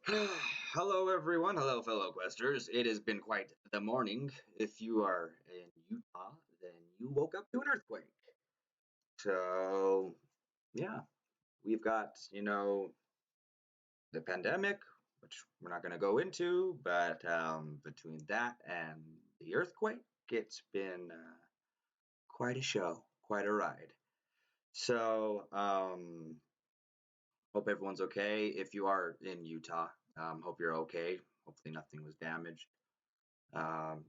Hello, everyone. Hello, fellow questers. It has been quite the morning. If you are in Utah, then you woke up to an earthquake. So, yeah, we've got, the pandemic, which we're not going to go into, but between that and the earthquake, it's been quite a show, quite a ride. So, hope everyone's okay. If you are in Utah, hope you're okay. Hopefully, nothing was damaged.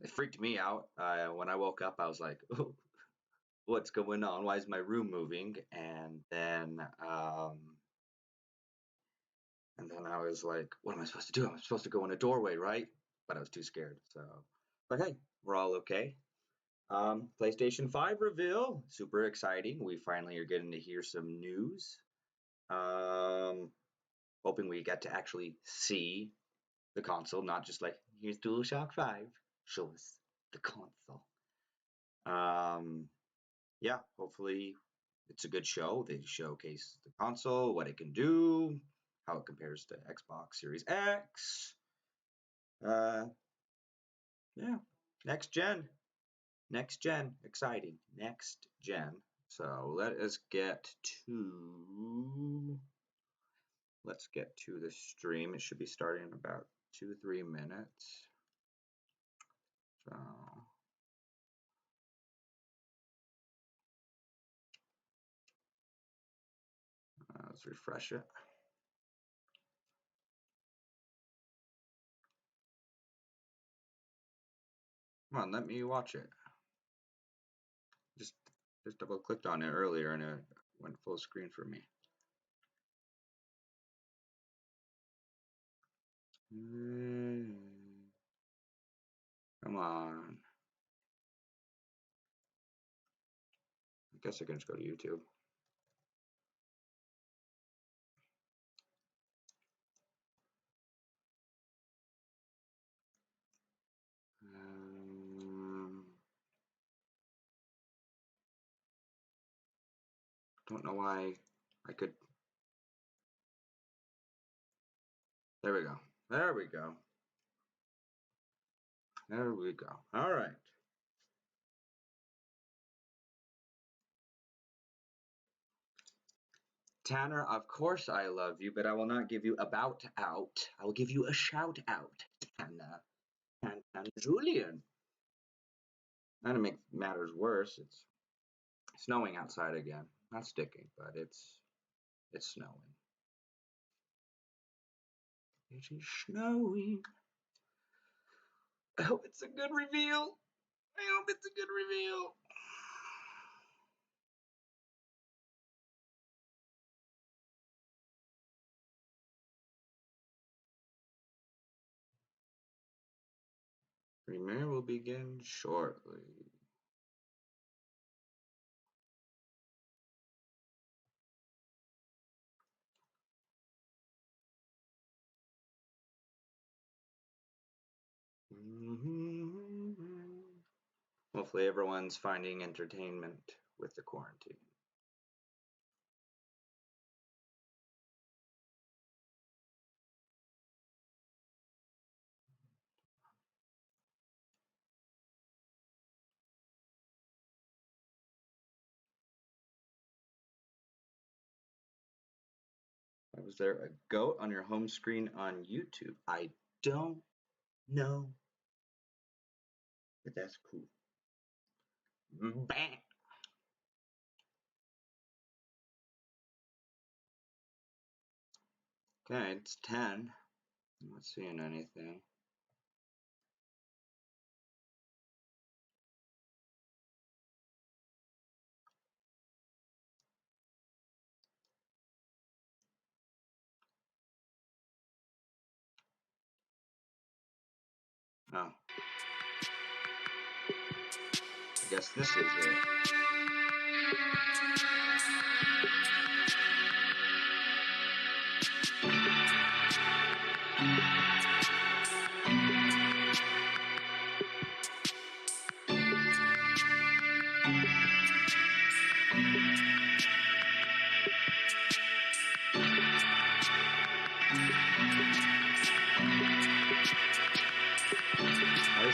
It freaked me out. When I woke up, I was like, "Oh, what's going on? Why is my room moving?" And then I was like, "What am I supposed to do? I'm supposed to go in a doorway, right?" But I was too scared. But hey, we're all okay. PlayStation 5 reveal, super exciting. We finally are getting to hear some news. Um, Hoping we get to actually see the console, not just like, here's DualShock 5, show us the console. Um, yeah, hopefully it's a good show. They showcase the console, what it can do, how it compares to Xbox Series X. Uh, yeah, next gen, exciting, next gen. So let's get to the stream. It should be starting in about 2-3 minutes. So let's refresh it. Come on, let me watch it. Just just double clicked on it earlier and it went full screen for me. Come on. I guess I can just go to YouTube. Don't know why I could. There we go. There we go. There we go. All right. Tanner, of course I love you, but I will not give you a bout out. I will give you a shout out, Tanner. And Julian. And to make matters worse, it's snowing outside again. Not sticking, but it's snowing. It is snowing. I hope it's a good reveal. I hope it's a good reveal. Premiere will begin shortly. Hopefully everyone's finding entertainment with the quarantine. Was there a goat on your home screen on YouTube? I don't know, but that's cool. Bang. Okay, it's 10. I'm not seeing anything. Oh, I guess this is it.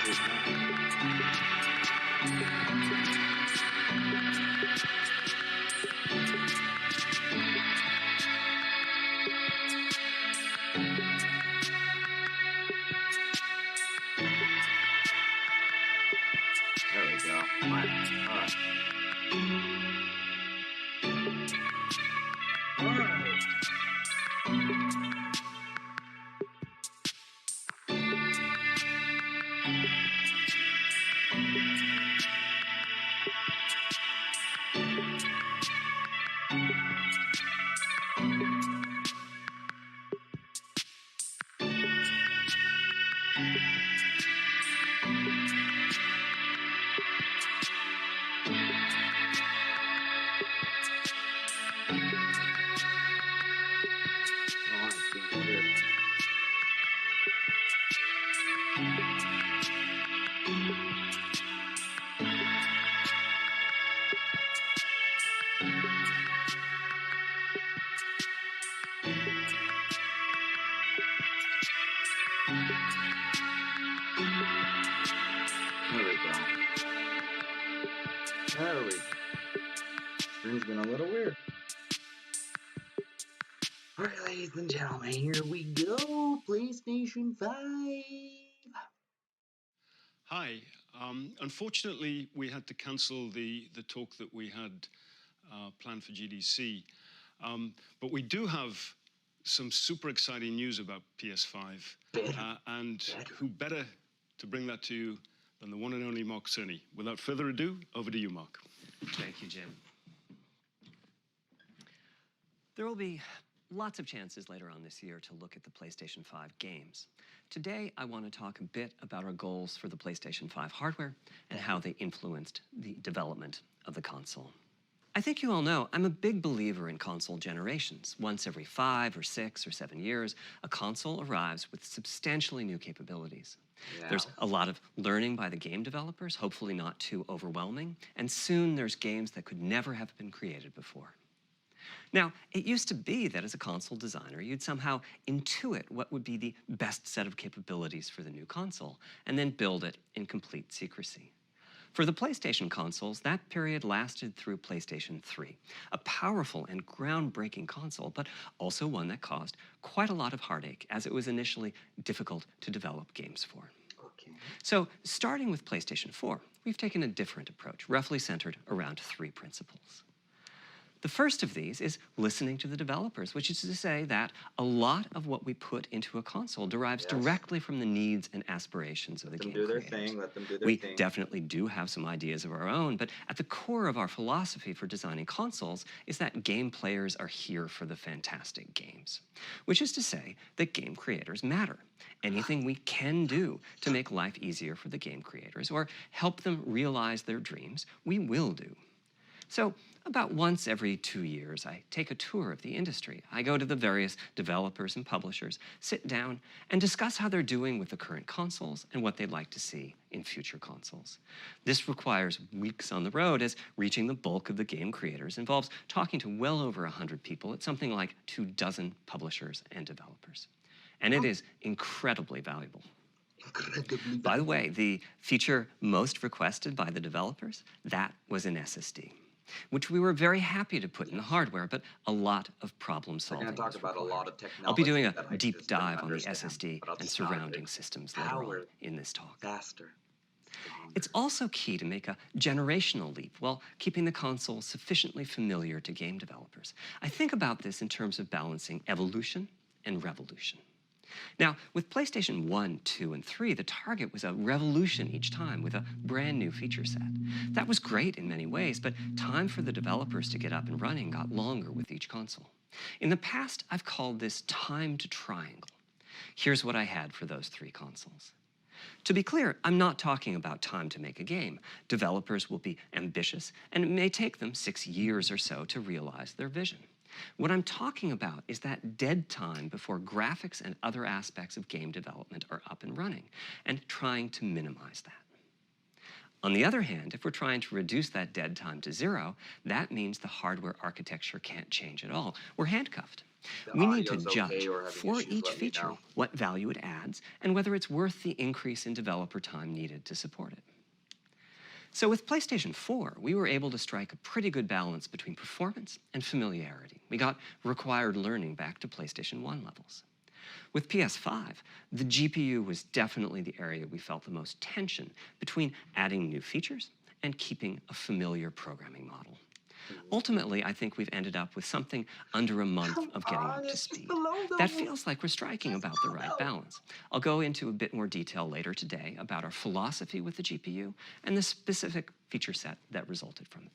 There we go. All right. There we go. There we go. Screen's been a little weird. All right, ladies and gentlemen, here we go. PlayStation 5. Hi. Unfortunately, we had to cancel the talk that we had planned for GDC. But we do have some super exciting news about PS5. And who better to bring that to you than the one and only Mark Cerny. Without further ado, over to you, Mark. Thank you, Jim. There will be lots of chances later on this year to look at the PlayStation 5 games. Today, I want to talk a bit about our goals for the PlayStation 5 hardware and how they influenced the development of the console. I think you all know I'm a big believer in console generations. Once every 5 or 6 or 7 years, a console arrives with substantially new capabilities. Yeah. There's a lot of learning by the game developers, hopefully not too overwhelming, and soon there's games that could never have been created before. Now, it used to be that as a console designer, you'd somehow intuit what would be the best set of capabilities for the new console, and then build it in complete secrecy. For the PlayStation consoles, that period lasted through PlayStation 3, a powerful and groundbreaking console, but also one that caused quite a lot of heartache, as it was initially difficult to develop games for. Okay. So, starting with PlayStation 4, we've taken a different approach, roughly centered around 3 principles. The first of these is listening to the developers, which is to say that a lot of what we put into a console derives directly from the needs and aspirations of the game creators. Let them do their thing. We definitely do have some ideas of our own, but at the core of our philosophy for designing consoles is that game players are here for the fantastic games, which is to say that game creators matter. Anything we can do to make life easier for the game creators or help them realize their dreams, we will do. So, about once every 2 years, I take a tour of the industry. I go to the various developers and publishers, sit down, and discuss how they're doing with the current consoles and what they'd like to see in future consoles. This requires weeks on the road, as reaching the bulk of the game creators involves talking to well over 100 people at something like 24 publishers and developers. And it is incredibly valuable. By the way, the feature most requested by the developers, that was an SSD, which we were very happy to put in the hardware, but a lot of problem solving. We're going to talk about a lot of technology. I'll be doing a deep dive on the SSD and surrounding systems later on in this talk. Faster. It's also key to make a generational leap while keeping the console sufficiently familiar to game developers. I think about this in terms of balancing evolution and revolution. Now, with PlayStation 1, 2, and 3, the target was a revolution each time with a brand new feature set. That was great in many ways, but time for the developers to get up and running got longer with each console. In the past, I've called this time to triangle. Here's what I had for those 3 consoles. To be clear, I'm not talking about time to make a game. Developers will be ambitious, and it may take them 6 years or so to realize their vision. What I'm talking about is that dead time before graphics and other aspects of game development are up and running, and trying to minimize that. On the other hand, if we're trying to reduce that dead time to 0, that means the hardware architecture can't change at all. We're handcuffed. the We need to audio's okay judge or having for issues, each let me feature know. what value it adds and whether it's worth the increase in developer time needed to support it. So with PlayStation 4, we were able to strike a pretty good balance between performance and familiarity. We got required learning back to PlayStation 1 levels. With PS5, the GPU was definitely the area we felt the most tension between adding new features and keeping a familiar programming model. Ultimately, I think we've ended up with something under a month Come of getting on, up to it's just speed. the logo. That feels like we're striking Just about the the right logo. balance. I'll go into a bit more detail later today about our philosophy with the GPU and the specific feature set that resulted from it.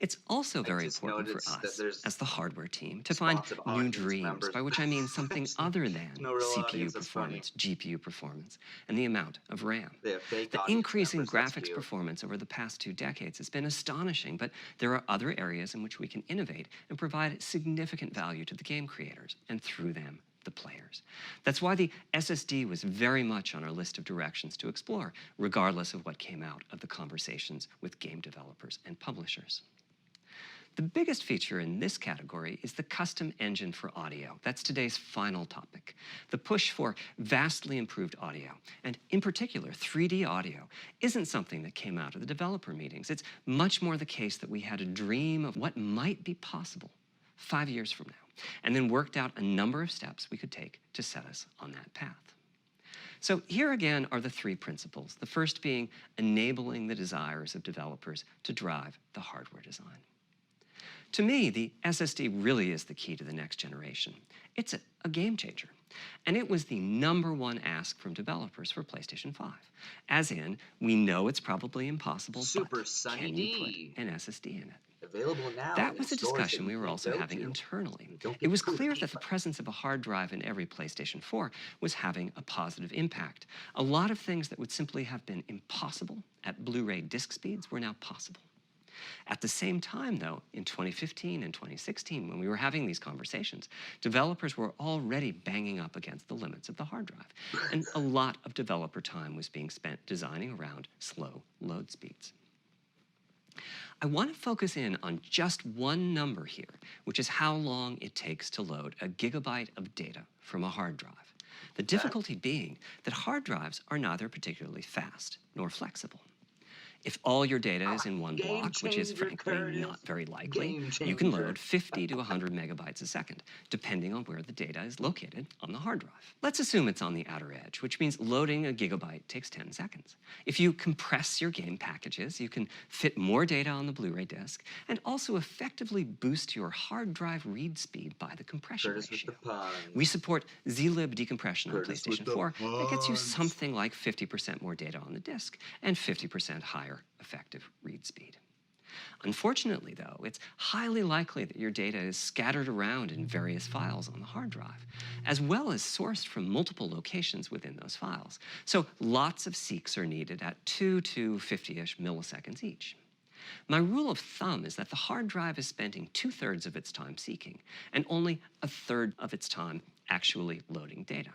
It's also I very just important for noticed that us, there's as the hardware team, to find spots of new audience dreams, members. by which I mean something There's other than no real CPU audience, that's funny. performance, GPU performance, and the amount of RAM. They have fake The audience increase in members, that's graphics cute. performance over the past 2 decades has been astonishing, but there are other areas in which we can innovate and provide significant value to the game creators, and through them, the players. That's why the SSD was very much on our list of directions to explore, regardless of what came out of the conversations with game developers and publishers. The biggest feature in this category is the custom engine for audio. That's today's final topic. The push for vastly improved audio, and in particular, 3D audio, isn't something that came out of the developer meetings. It's much more the case that we had a dream of what might be possible 5 years from now, and then worked out a number of steps we could take to set us on that path. So here again are the 3 principles, the first being enabling the desires of developers to drive the hardware design. To me, the SSD really is the key to the next generation. It's a game changer. And it was the #1 ask from developers for PlayStation 5. As in, we know it's probably impossible, Super but Sunny can you put D. an SSD in it? Available now That in was a stores discussion that we you were can't also go having to. internally. Don't It get was food clear or that the keep it. presence of a hard drive in every PlayStation 4 was having a positive impact. A lot of things that would simply have been impossible at Blu-ray disc speeds were now possible. At the same time, though, in 2015 and 2016, when we were having these conversations, developers were already banging up against the limits of the hard drive, and a lot of developer time was being spent designing around slow load speeds. I want to focus in on just one number here, which is how long it takes to load a gigabyte of data from a hard drive. The difficulty being that hard drives are neither particularly fast nor flexible. If all your data is in one Game block, which is changer, frankly Curtis. not very likely, Game you can changer. load 50 to 100 megabytes a second, depending on where the data is located on the hard drive. Let's assume it's on the outer edge, which means loading a gigabyte takes 10 seconds. If you compress your game packages, you can fit more data on the Blu-ray disc and also effectively boost your hard drive read speed by the compression Curtis with ratio. the puns. We support zlib decompression on Curtis with PlayStation the 4 that gets you puns. something like 50% more data on the disk and 50% higher effective read speed. Unfortunately, though, it's highly likely that your data is scattered around in various files on the hard drive, as well as sourced from multiple locations within those files. So lots of seeks are needed at 2 to 50-ish milliseconds each. My rule of thumb is that the hard drive is spending 2/3 of its time seeking and only 1/3 of its time actually loading data.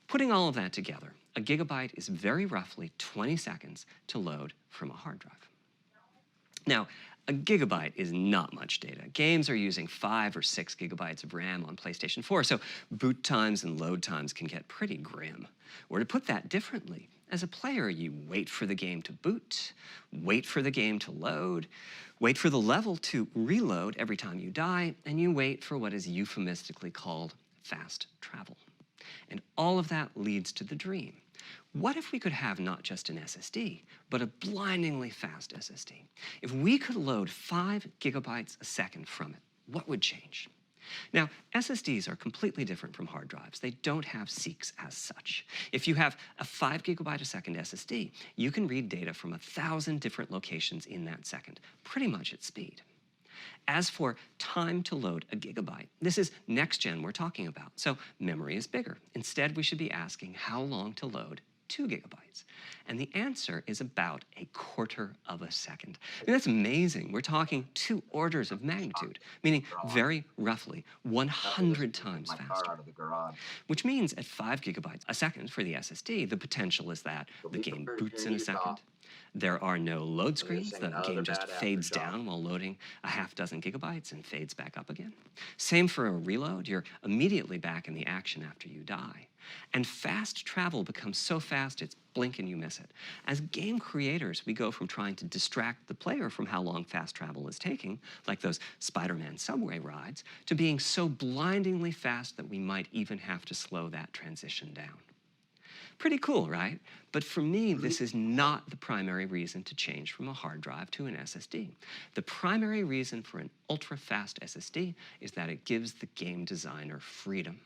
Putting all of that together, a gigabyte is very roughly 20 seconds to load from a hard drive. Now, a gigabyte is not much data. Games are using 5 or 6 gigabytes of RAM on PlayStation 4, so boot times and load times can get pretty grim. Or to put that differently, as a player, you wait for the game to boot, wait for the game to load, wait for the level to reload every time you die, and you wait for what is euphemistically called fast travel. And all of that leads to the dream. What if we could have not just an SSD, but a blindingly fast SSD? If we could load 5 gigabytes a second from it, what would change? Now, SSDs are completely different from hard drives. They don't have seeks as such. If you have a 5 gigabyte a second SSD, you can read data from 1,000 different locations in that second, pretty much at speed. As for time to load a gigabyte, this is next gen we're talking about, so memory is bigger. Instead, we should be asking how long to load 2 gigabytes. And the answer is about 1/4 of a second. I mean, that's amazing. We're talking 2 orders of magnitude, meaning very roughly 100 times My car faster. out of the garage. Which means at 5 gigabytes a second for the SSD, the potential is that the game boots in a second, There are no load So you're screens. saying The another game just bad fades aftershock. down while loading a half dozen gigabytes and fades back up again. Same for a reload. You're immediately back in the action after you die. And fast travel becomes so fast it's blink and you miss it. As game creators, we go from trying to distract the player from how long fast travel is taking, like those Spider-Man subway rides, to being so blindingly fast that we might even have to slow that transition down. Pretty cool, right? But for me, this is not the primary reason to change from a hard drive to an SSD. The primary reason for an ultra-fast SSD is that it gives the game designer freedom.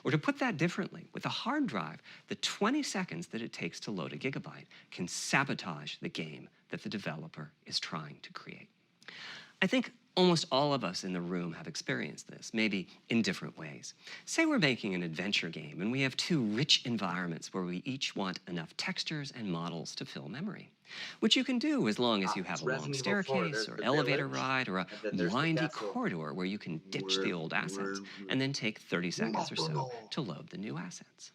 Or to put that differently, with a hard drive, the 20 seconds that it takes to load a gigabyte can sabotage the game that the developer is trying to create. I think almost all of us in the room have experienced this, maybe in different ways. Say we're making an adventure game and we have two rich environments where we each want enough textures and models to fill memory, which you can do as long as you have It's a long Resident Evil 4. staircase There's or the elevator village, ride or a and then there's the windy castle. corridor where you can ditch the old assets and then take 30 seconds or so to load the new assets.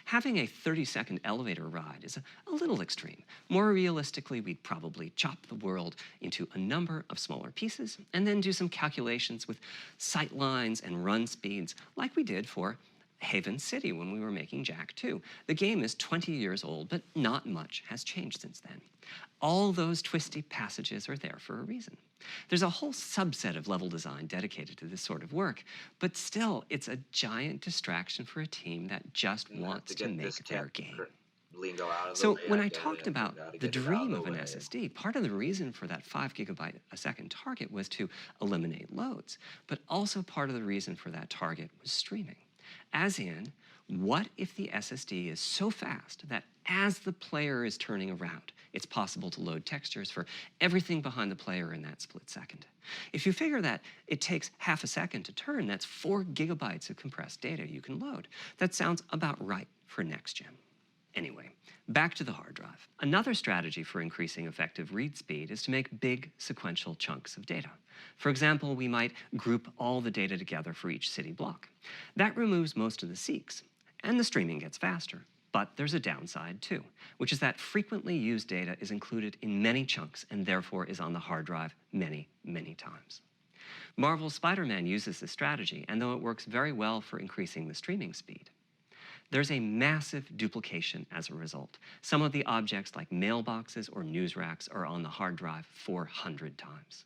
Having a 30-second elevator ride is a little extreme. More realistically, we'd probably chop the world into a number of smaller pieces and then do some calculations with sight lines and run speeds like we did for Haven City when we were making Jak 2. The game is 20 years old, but not much has changed since then. All those twisty passages are there for a reason. There's a whole subset of level design dedicated to this sort of work, but still, it's a giant distraction for a team that just wants to make their game. So when I talked about the dream of an SSD, part of the reason for that 5 gigabyte a second target was to eliminate loads, but also part of the reason for that target was streaming. As in, what if the SSD is so fast that as the player is turning around, it's possible to load textures for everything behind the player in that split second? If you figure that it takes half a second to turn, that's 4 gigabytes of compressed data you can load. That sounds about right for next gen. Anyway, back to the hard drive. Another strategy for increasing effective read speed is to make big sequential chunks of data. For example, we might group all the data together for each city block. That removes most of the seeks, and the streaming gets faster. But there's a downside too, which is that frequently used data is included in many chunks and therefore is on the hard drive many, many times. Marvel's Spider-Man uses this strategy, and though it works very well for increasing the streaming speed, there's a massive duplication as a result. Some of the objects like mailboxes or news racks are on the hard drive 400 times.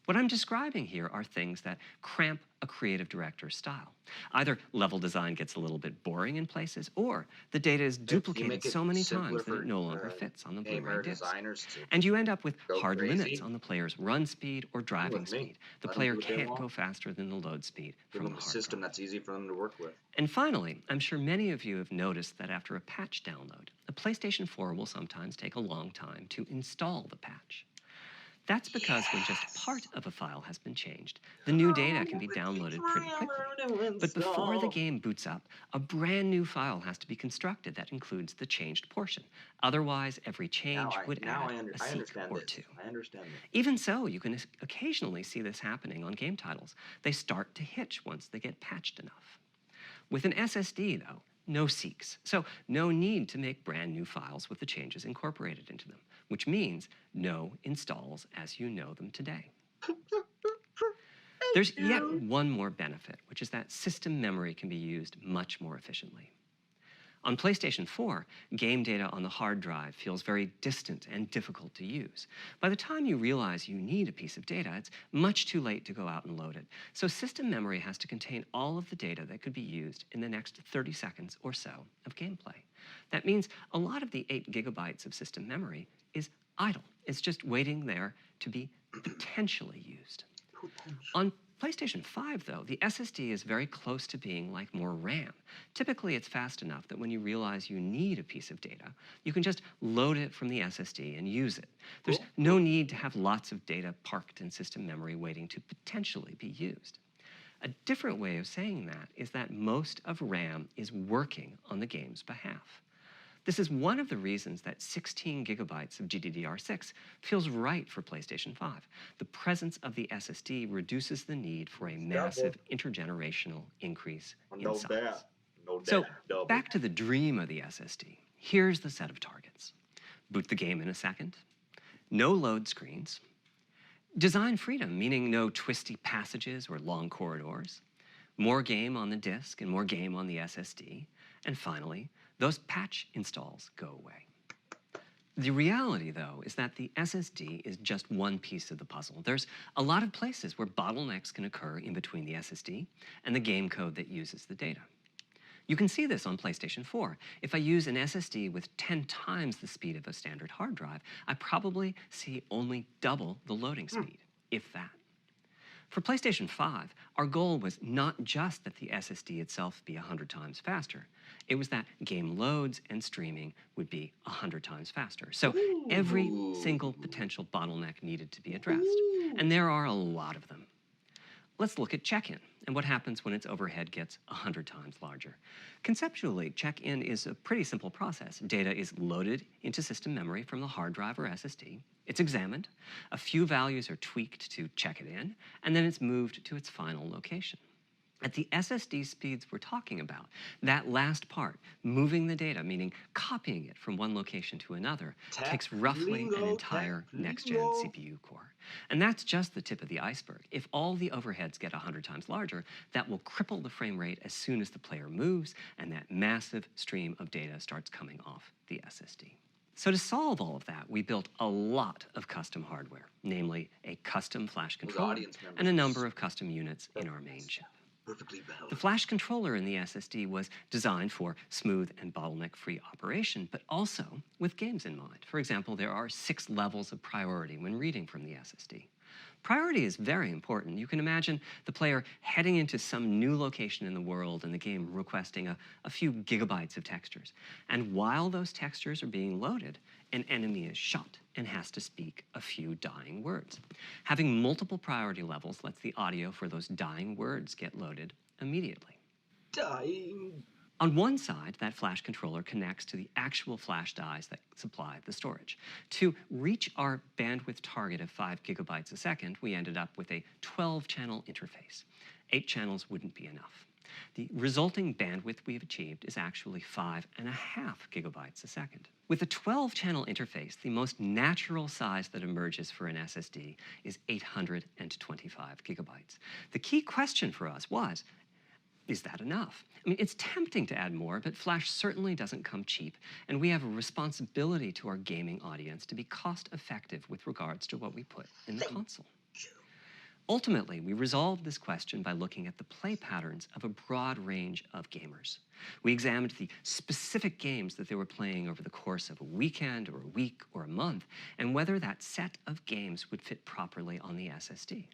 What I'm describing here are things that cramp a creative director's style. Either level design gets a little bit boring in places, or the data is duplicated so many times that it no longer fits on the Blu-ray disc. And you end up with hard limits on the player's run speed or driving speed. The player can't go faster than the load speed from the hard system drive. that's easy for them to work with. And finally, I'm sure many of you have noticed that after a patch download, the PlayStation 4 will sometimes take a long time to install the patch. That's because when just part of a file has been changed, the new data can be downloaded pretty quickly. But before the game boots up, a brand new file has to be constructed that includes the changed portion. Otherwise, every change would add a seek or two. I understand this. Even so, you can occasionally see this happening on game titles. They start to hitch once they get patched enough. With an SSD, though, no seeks, so no need to make brand new files with the changes incorporated into them, which means no installs as you know them today. There's yet one more benefit, which is that system memory can be used much more efficiently. On PlayStation 4, game data on the hard drive feels very distant and difficult to use. By the time you realize you need a piece of data, it's much too late to go out and load it. So system memory has to contain all of the data that could be used in the next 30 seconds or so of gameplay. That means a lot of the 8 gigabytes of system memory is idle. It's just waiting there to be potentially used. On PlayStation 5, though, the SSD is very close to being like more RAM. Typically, it's fast enough that when you realize you need a piece of data, you can just load it from the SSD and use it. There's no need to have lots of data parked in system memory waiting to potentially be used. A different way of saying that is that most of RAM is working on the game's behalf. This is one of the reasons that 16 gigabytes of GDDR6 feels right for PlayStation 5. The presence of the SSD reduces the need for a massive intergenerational increase in size. So back to the dream of the SSD. Here's the set of targets. boot the game in a second, no load screens, design freedom, meaning no twisty passages or long corridors, more game on the disk and more game on the SSD, and finally, those patch installs go away. The reality, though, is that the SSD is just one piece of the puzzle. There's a lot of places where bottlenecks can occur in between the SSD and the game code that uses the data. You can see this on PlayStation 4. If I use an SSD with 10 times the speed of a standard hard drive, I probably see only double the loading speed, if that. For PlayStation 5, our goal was not just that the SSD itself be 100 times faster. It was that game loads and streaming would be 100 times faster. So every single potential bottleneck needed to be addressed. And there are a lot of them. Let's look at check-in and what happens when its overhead gets 100 times larger. Conceptually, check-in is a pretty simple process. Data is loaded into system memory from the hard drive or SSD. It's examined, a few values are tweaked to check it in, and then it's moved to its final location. At the SSD speeds we're talking about, that last part, moving the data, meaning copying it from one location to another, takes roughly an entire next-gen CPU core. And that's just the tip of the iceberg. If all the overheads get 100 times larger, that will cripple the frame rate as soon as the player moves, and that massive stream of data starts coming off the SSD. So to solve all of that, we built a lot of custom hardware, namely a custom flash controller and a number of custom units in our main chip. The flash controller in the SSD was designed for smooth and bottleneck-free operation, but also with games in mind. For example, there are 6 levels of priority when reading from the SSD. Priority is very important. You can imagine the player heading into some new location in the world and the game requesting a few gigabytes of textures. And while those textures are being loaded, an enemy is shot and has to speak a few dying words. Having multiple priority levels lets the audio for those dying words get loaded immediately. Dying. On one side, that flash controller connects to the actual flash dies that supply the storage. To reach our bandwidth target of 5 gigabytes a second, we ended up with a 12-channel interface. 8 channels wouldn't be enough. The resulting bandwidth we've achieved is actually 5.5 gigabytes a second. With a 12-channel interface, the most natural size that emerges for an SSD is 825 gigabytes. The key question for us was, is that enough? I mean, it's tempting to add more, but Flash certainly doesn't come cheap, and we have a responsibility to our gaming audience to be cost-effective with regards to what we put in the console. Ultimately, we resolved this question by looking at the play patterns of a broad range of gamers. We examined the specific games that they were playing over the course of a weekend or a week or a month, and whether that set of games would fit properly on the SSD.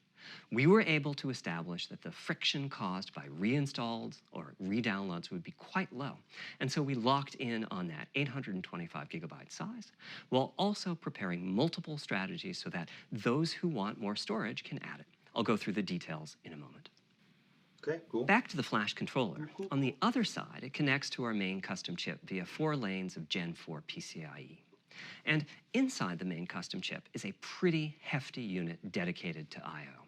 We were able to establish that the friction caused by reinstalls or redownloads would be quite low, and so we locked in on that 825 gigabyte size, while also preparing multiple strategies so that those who want more storage can add it. I'll go through the details in a moment. Okay, cool. Back to the flash controller. On the other side, it connects to our main custom chip via 4 lanes of Gen 4 PCIe. And inside the main custom chip is a pretty hefty unit dedicated to I/O.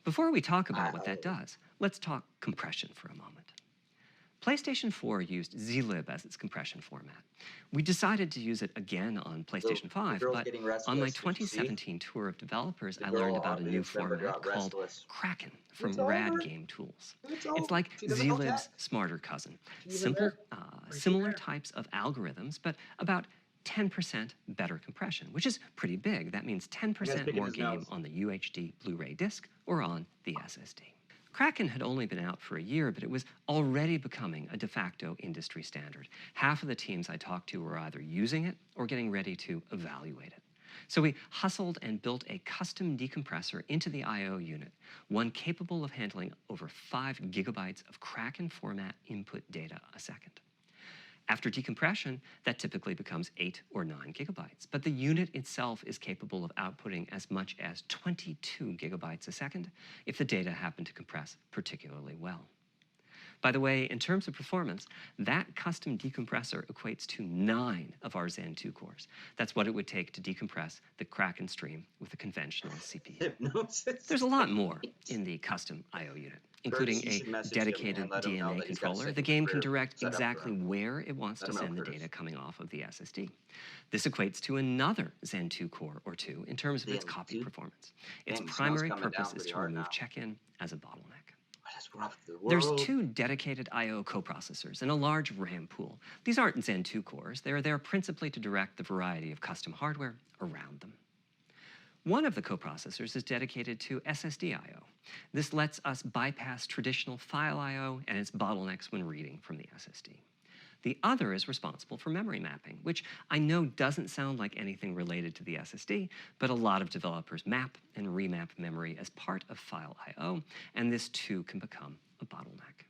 Before we talk about what that does, let's talk compression for a moment. PlayStation 4 used zlib as its compression format. We decided to use it again on PlayStation 5, but on my 2017 tour of developers, I learned about a new format called Kraken from Rad Game Tools. It's like zlib's smarter cousin. Simple, similar types of algorithms, but about 10% better compression, which is pretty big. That means 10% more game on the UHD Blu-ray disc or on the SSD. Kraken had only been out for a year, but it was already becoming a de facto industry standard. Half of the teams I talked to were either using it or getting ready to evaluate it. So we hustled and built a custom decompressor into the I/O unit, one capable of handling over 5 gigabytes of Kraken format input data a second. After decompression, that typically becomes 8 or 9 gigabytes, but the unit itself is capable of outputting as much as 22 gigabytes a second if the data happen to compress particularly well. By the way, in terms of performance, that custom decompressor equates to 9 of our Zen 2 cores. That's what it would take to decompress the Kraken stream with a conventional CPU. Hypnosis. There's a lot more in the custom I/O unit. including Curtis, you a should message him and dedicated let him know DMA that he's got a controller, the second game can career direct set up for exactly him. where it wants Let to him know, send the Curtis. data coming off of the SSD. This equates to another Zen 2 core or 2 in terms of its Zen copy 2? performance. Its Dang, the smell's primary coming purpose down is pretty to hard remove now. check-in as a bottleneck. Let's rock the There's world. 2 dedicated I/O coprocessors and a large RAM pool. These aren't Zen 2 cores. They're there principally to direct the variety of custom hardware around them. One of the coprocessors is dedicated to SSD I/O. This lets us bypass traditional file I/O and its bottlenecks when reading from the SSD. The other is responsible for memory mapping, which I know doesn't sound like anything related to the SSD, but a lot of developers map and remap memory as part of file I/O, and this too can become a bottleneck.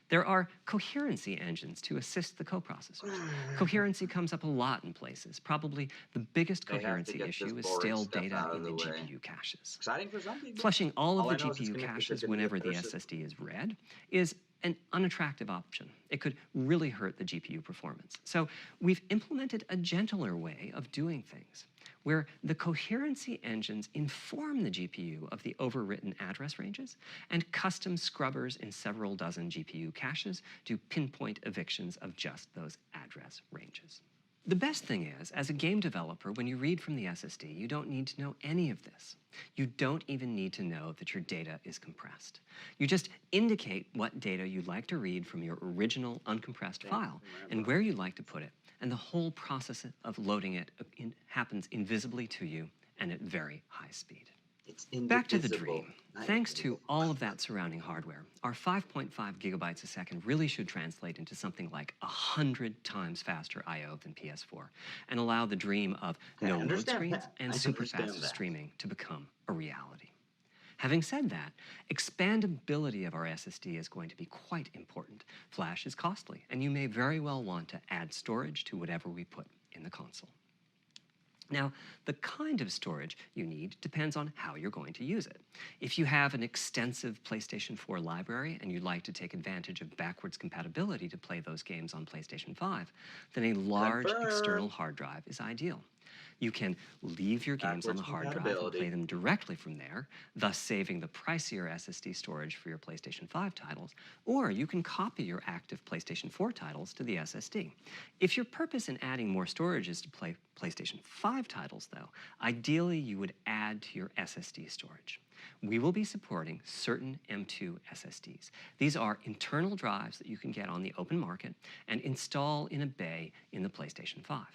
There are coherency engines to assist the coprocessors. Coherency comes up a lot in places. Probably the biggest They have to coherency get issue this is boring stale stuff data out of in the the way. GPU caches. Exciting for some people. Flushing all of All the I know is it's GPU gonna- it's caches gonna be a whenever the better system. SSD is read is an unattractive option. It could really hurt the GPU performance. So we've implemented a gentler way of doing things, where the coherency engines inform the GPU of the overwritten address ranges, and custom scrubbers in several dozen GPU caches do pinpoint evictions of just those address ranges. The best thing is, as a game developer, when you read from the SSD, you don't need to know any of this. You don't even need to know that your data is compressed. You just indicate what data you'd like to read from your original uncompressed file and where you'd like to put it, and the whole process of loading it happens invisibly to you and at very high speed. It's Back to the indivisible. dream. Not Thanks to indivisible. all of that surrounding hardware, our 5.5 gigabytes a second really should translate into something like 100 times faster I/O than PS4 and allow the dream of Okay, I no load understand screens that. and I super understand fast that. streaming to become a reality. Having said that, expandability of our SSD is going to be quite important. Flash is costly, and you may very well want to add storage to whatever we put in the console. Now, the kind of storage you need depends on how you're going to use it. If you have an extensive PlayStation 4 library and you'd like to take advantage of backwards compatibility to play those games on PlayStation 5, then a large external hard drive is ideal. You can leave your games on the hard drive and play them directly from there, thus saving the pricier SSD storage for your PlayStation 5 titles, or you can copy your active PlayStation 4 titles to the SSD. If your purpose in adding more storage is to play PlayStation 5 titles, though, ideally you would add to your SSD storage. We will be supporting certain M2 SSDs. These are internal drives that you can get on the open market and install in a bay in the PlayStation 5.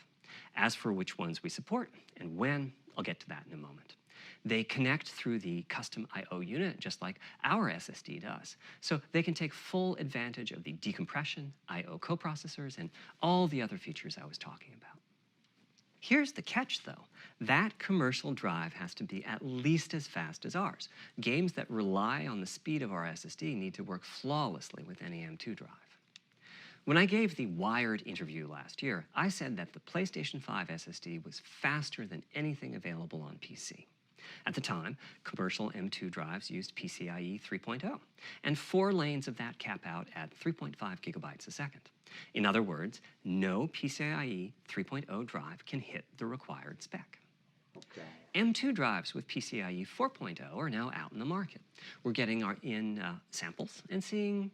As for which ones we support and when, I'll get to that in a moment. They connect through the custom I/O unit just like our SSD does, so they can take full advantage of the decompression, I/O coprocessors, and all the other features I was talking about. Here's the catch, though. That commercial drive has to be at least as fast as ours. Games that rely on the speed of our SSD need to work flawlessly with any M2 drive. When I gave the Wired interview last year, I said that the PlayStation 5 SSD was faster than anything available on PC. At the time, commercial M2 drives used PCIe 3.0, and 4 lanes of that cap out at 3.5 gigabytes a second. In other words, no PCIe 3.0 drive can hit the required spec. Okay. M2 drives with PCIe 4.0 are now out in the market. We're getting samples and seeing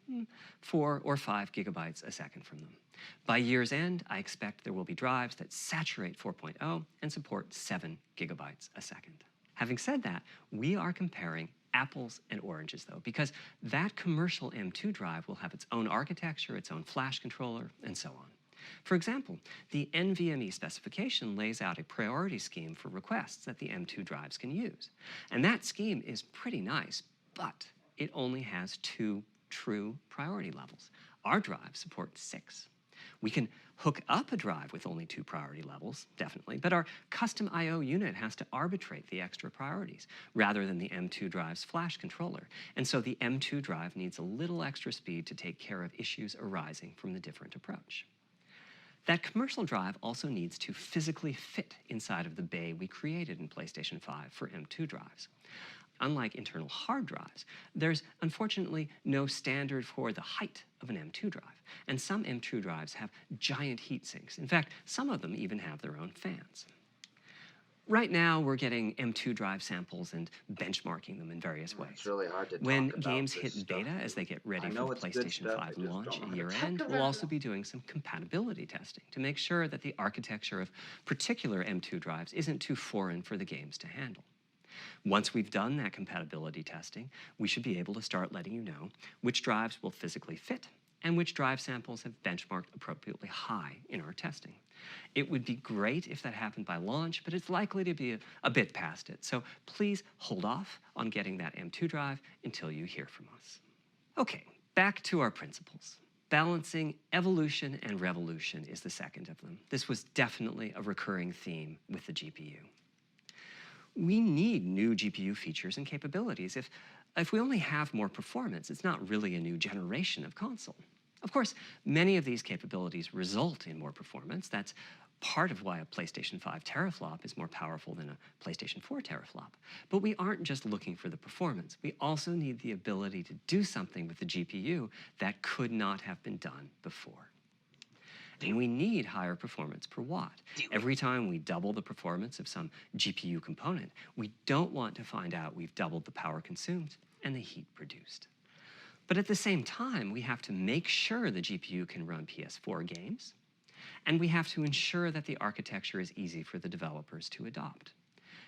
4 or 5 gigabytes a second from them. By year's end, I expect there will be drives that saturate 4.0 and support 7 gigabytes a second. Having said that, we are comparing apples and oranges, though, because that commercial M2 drive will have its own architecture, its own flash controller, and so on. For example, the NVMe specification lays out a priority scheme for requests that the M2 drives can use. And that scheme is pretty nice, but it only has 2 true priority levels. Our drive supports 6. We can hook up a drive with only 2 priority levels, definitely, but our custom I/O unit has to arbitrate the extra priorities rather than the M2 drive's flash controller. And so the M2 drive needs a little extra speed to take care of issues arising from the different approach. That commercial drive also needs to physically fit inside of the bay we created in PlayStation 5 for M2 drives. Unlike internal hard drives, there's unfortunately no standard for the height of an M2 drive, and some M2 drives have giant heat sinks. In fact, some of them even have their own fans. Right now, we're getting M2 drive samples and benchmarking them in various ways. It's really hard to When talk about games this hit stuff. beta as they get ready I for know the it's good PlayStation stuff, I 5 just launch don't at want to talk year-end, we'll about also it. be doing some compatibility testing to make sure that the architecture of particular M2 drives isn't too foreign for the games to handle. Once we've done that compatibility testing, we should be able to start letting you know which drives will physically fit and which drive samples have benchmarked appropriately high in our testing. It would be great if that happened by launch, but it's likely to be a bit past it. So please hold off on getting that M2 drive until you hear from us. Okay, back to our principles. Balancing evolution and revolution is the second of them. This was definitely a recurring theme with the GPU. We need new GPU features and capabilities. If we only have more performance, it's not really a new generation of console. Of course, many of these capabilities result in more performance. That's part of why a PlayStation 5 teraflop is more powerful than a PlayStation 4 teraflop. But we aren't just looking for the performance. We also need the ability to do something with the GPU that could not have been done before. And we need higher performance per watt. Every time we double the performance of some GPU component, we don't want to find out we've doubled the power consumed and the heat produced. But at the same time, we have to make sure the GPU can run PS4 games, and we have to ensure that the architecture is easy for the developers to adopt.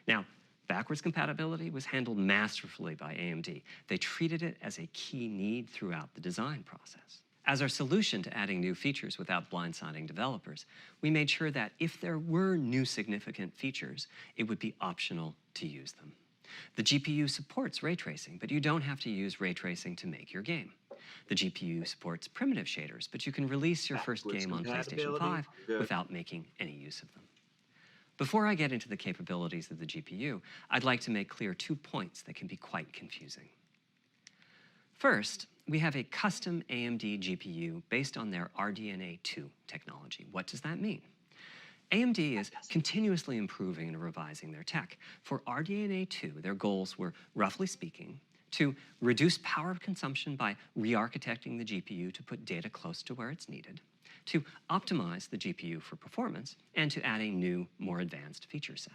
Now, backwards compatibility was handled masterfully by AMD. They treated it as a key need throughout the design process. As our solution to adding new features without blindsiding developers, we made sure that if there were new significant features, it would be optional to use them. The GPU supports ray tracing, but you don't have to use ray tracing to make your game. The GPU supports primitive shaders, but you can release your first game on PlayStation 5 without making any use of them. Before I get into the capabilities of the GPU, I'd like to make clear 2 points that can be quite confusing. First, we have a custom AMD GPU based on their RDNA 2 technology. What does that mean? AMD is continuously improving and revising their tech. For RDNA 2, their goals were, roughly speaking, to reduce power consumption by re-architecting the GPU to put data close to where it's needed, to optimize the GPU for performance, and to add a new, more advanced feature set.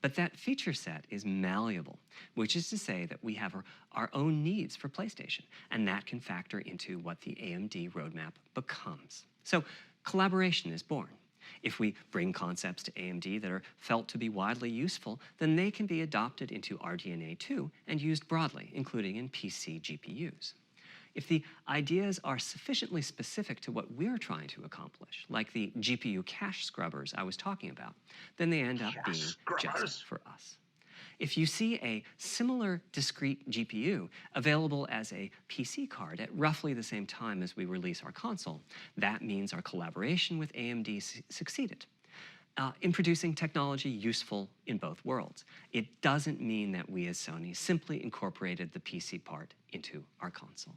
But that feature set is malleable, which is to say that we have our own needs for PlayStation, and that can factor into what the AMD roadmap becomes. So collaboration is born. If we bring concepts to AMD that are felt to be widely useful, then they can be adopted into RDNA 2 and used broadly, including in PC GPUs. If the ideas are sufficiently specific to what we're trying to accomplish, like the GPU cache scrubbers I was talking about, then they end up being just for us. If you see a similar discrete GPU available as a PC card at roughly the same time as we release our console, that means our collaboration with AMD succeeded in producing technology useful in both worlds. It doesn't mean that we as Sony simply incorporated the PC part into our console.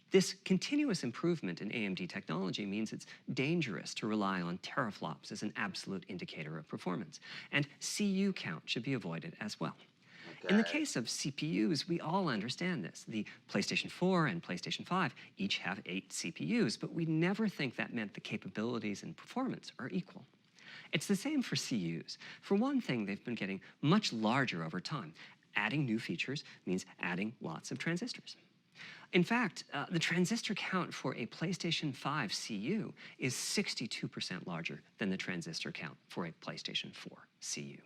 This continuous improvement in AMD technology means it's dangerous to rely on teraflops as an absolute indicator of performance, and CU count should be avoided as well. Okay. In the case of CPUs, we all understand this. The PlayStation 4 and PlayStation 5 each have 8 CPUs, but we never think that meant the capabilities and performance are equal. It's the same for CUs. For one thing, they've been getting much larger over time. Adding new features means adding lots of transistors. In fact, the transistor count for a PlayStation 5 CU is 62% larger than the transistor count for a PlayStation 4 CU.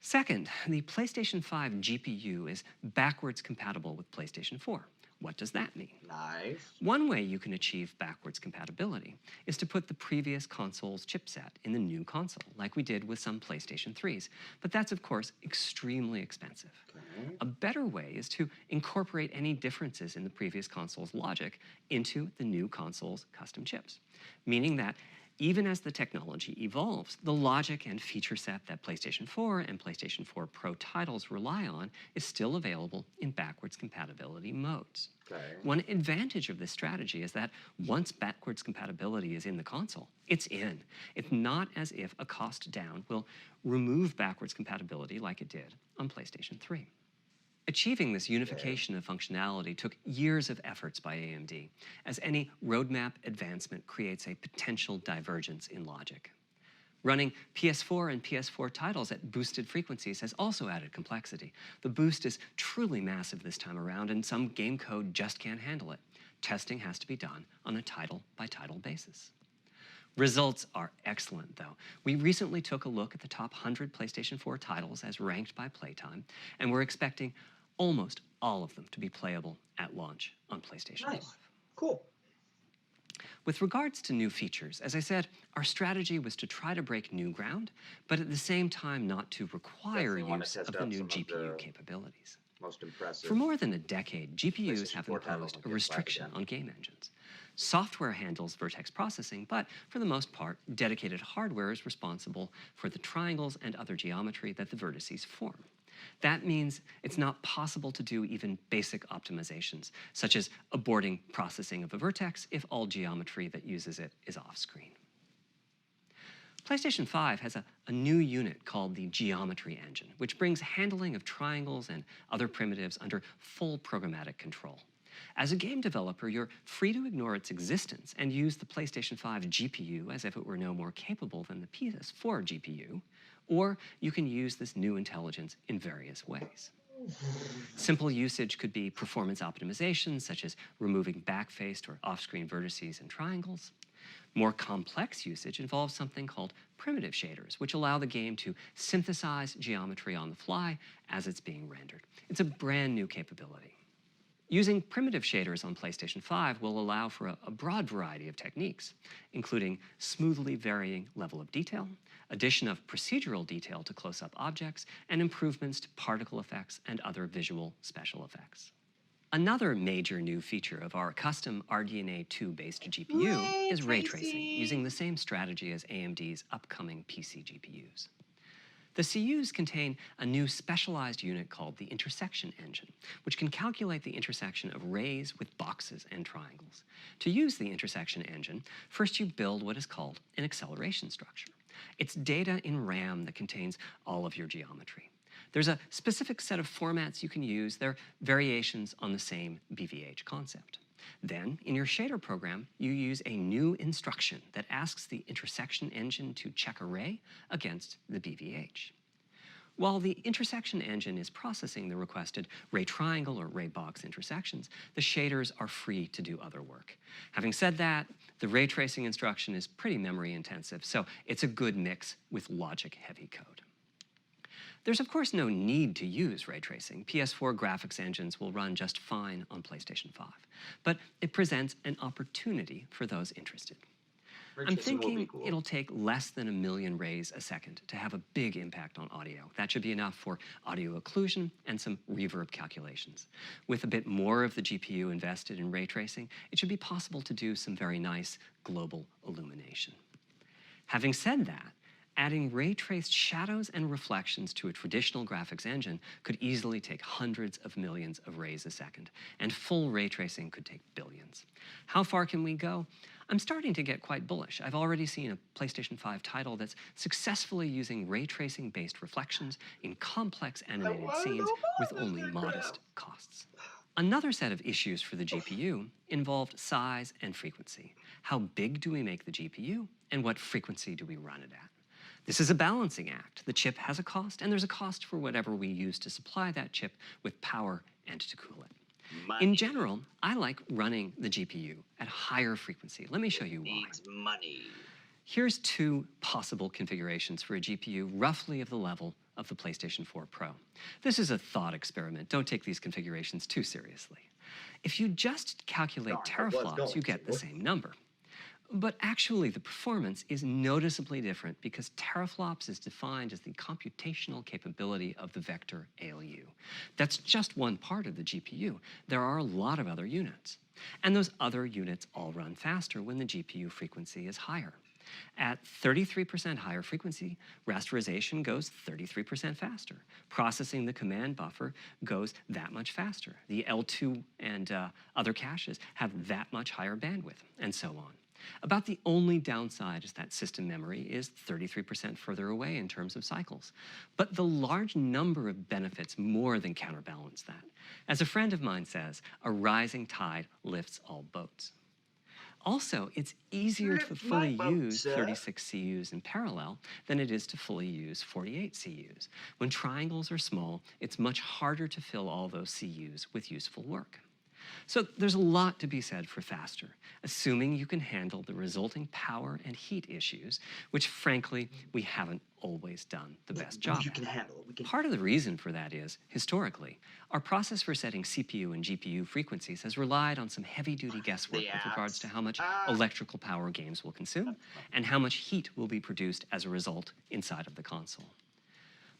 Second, the PlayStation 5 GPU is backwards compatible with PlayStation 4. What does that mean? Nice. One way you can achieve backwards compatibility is to put the previous console's chipset in the new console, like we did with some PlayStation 3s. But that's, of course, extremely expensive. Okay. A better way is to incorporate any differences in the previous console's logic into the new console's custom chips, meaning that even as the technology evolves, the logic and feature set that PlayStation 4 and PlayStation 4 Pro titles rely on is still available in backwards compatibility modes. Okay. One advantage of this strategy is that once backwards compatibility is in the console, it's in. It's not as if a cost down will remove backwards compatibility like it did on PlayStation 3. Achieving this unification of functionality took years of efforts by AMD, as any roadmap advancement creates a potential divergence in logic. Running PS4 and PS4 titles at boosted frequencies has also added complexity. The boost is truly massive this time around, and some game code just can't handle it. Testing has to be done on a title-by-title basis. Results are excellent, though. We recently took a look at the top 100 PlayStation 4 titles as ranked by playtime, and we're expecting almost all of them to be playable at launch on PlayStation 5. Nice. Cool. With regards to new features, as I said, our strategy was to try to break new ground, but at the same time not to require use of the new GPU capabilities. Most impressive. For more than a decade, GPUs have imposed a restriction on game engines. Software handles vertex processing, but for the most part, dedicated hardware is responsible for the triangles and other geometry that the vertices form. That means it's not possible to do even basic optimizations, such as aborting processing of a vertex if all geometry that uses it is off-screen. PlayStation 5 has a new unit called the Geometry Engine, which brings handling of triangles and other primitives under full programmatic control. As a game developer, you're free to ignore its existence and use the PlayStation 5 GPU as if it were no more capable than the PS4 GPU, or you can use this new intelligence in various ways. Simple usage could be performance optimization, such as removing backfaced or off-screen vertices and triangles. More complex usage involves something called primitive shaders, which allow the game to synthesize geometry on the fly as it's being rendered. It's a brand new capability. Using primitive shaders on PlayStation 5 will allow for a broad variety of techniques, including smoothly varying level of detail, addition of procedural detail to close-up objects, and improvements to particle effects and other visual special effects. Another major new feature of our custom RDNA 2-based GPU is ray tracing, using the same strategy as AMD's upcoming PC GPUs. The CUs contain a new specialized unit called the intersection engine, which can calculate the intersection of rays with boxes and triangles. To use the intersection engine, first you build what is called an acceleration structure. It's data in RAM that contains all of your geometry. There's a specific set of formats you can use. They're variations on the same BVH concept. Then, in your shader program, you use a new instruction that asks the intersection engine to check a ray against the BVH. While the intersection engine is processing the requested ray triangle or ray box intersections, the shaders are free to do other work. Having said that, the ray tracing instruction is pretty memory intensive, so it's a good mix with logic-heavy code. There's of course no need to use ray tracing. PS4 graphics engines will run just fine on PlayStation 5, but it presents an opportunity for those interested. I'm thinking it'll take less than 1 million rays a second to have a big impact on audio. That should be enough for audio occlusion and some reverb calculations. With a bit more of the GPU invested in ray tracing, it should be possible to do some very nice global illumination. Having said that, adding ray-traced shadows and reflections to a traditional graphics engine could easily take hundreds of millions of rays a second, and full ray tracing could take billions. How far can we go? I'm starting to get quite bullish. I've already seen a PlayStation 5 title that's successfully using ray tracing-based reflections in complex animated scenes with only modest costs. Another set of issues for the GPU involved size and frequency. How big do we make the GPU, and what frequency do we run it at? This is a balancing act. The chip has a cost, and there's a cost for whatever we use to supply that chip with power and to cool it. Money. In general, I like running the GPU at higher frequency. Let me show you why. Needs money. Here's 2 possible configurations for a GPU roughly of the level of the PlayStation 4 Pro. This is a thought experiment. Don't take these configurations too seriously. If you just calculate teraflops, you get the same number. But actually, the performance is noticeably different because teraflops is defined as the computational capability of the vector ALU. That's just one part of the GPU. There are a lot of other units. And those other units all run faster when the GPU frequency is higher. At 33% higher frequency, rasterization goes 33% faster. Processing the command buffer goes that much faster. The L2 and other caches have that much higher bandwidth, and so on. About the only downside is that system memory is 33% further away in terms of cycles. But the large number of benefits more than counterbalance that. As a friend of mine says, a rising tide lifts all boats. Also, it's easier to Lift my fully boat, use sir. 36 CUs in parallel than it is to fully use 48 CUs. When triangles are small, it's much harder to fill all those CUs with useful work. So there's a lot to be said for faster, assuming you can handle the resulting power and heat issues, which frankly, we haven't always done the best job You at. can handle it. We can. Part of the reason for that is, historically, our process for setting CPU and GPU frequencies has relied on some heavy-duty guesswork with regards to how much electrical power games will consume and how much heat will be produced as a result inside of the console.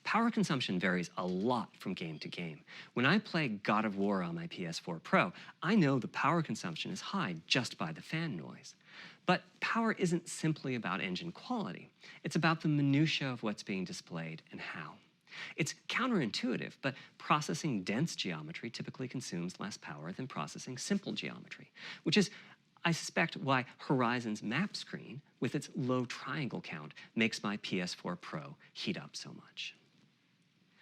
Power consumption varies a lot from game to game. When I play God of War on my PS4 Pro, I know the power consumption is high just by the fan noise. But power isn't simply about engine quality. It's about the minutiae of what's being displayed and how. It's counterintuitive, but processing dense geometry typically consumes less power than processing simple geometry, which is, I suspect, why Horizon's map screen, with its low triangle count, makes my PS4 Pro heat up so much.